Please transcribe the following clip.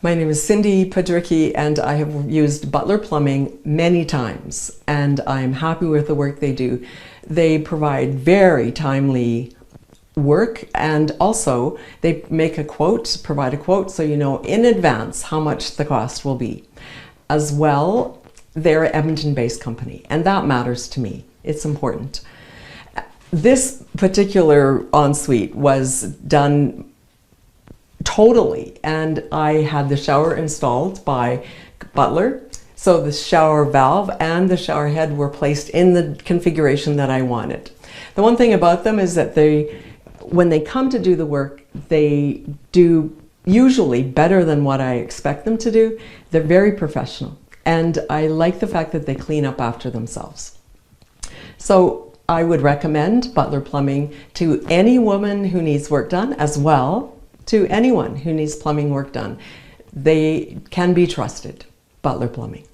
My name is Cindy Pudrycki, and I have used Butler Plumbing many times, and I'm happy with the work they do. They provide very timely work, and also they make a quote, provide a quote, so you know in advance how much the cost will be. As well, they're an Edmonton-based company, and that matters to me. It's important. This particular ensuite was done totally, and I had the shower installed by Butler, so the shower valve and the shower head were placed in the configuration that I wanted. The one thing about them is that when they come to do the work, they do usually better than what I expect them to do. They're very professional, and I like the fact that they clean up after themselves. So I would recommend Butler Plumbing to any woman who needs work done, as well to anyone who needs plumbing work done. They can be trusted. Butler Plumbing.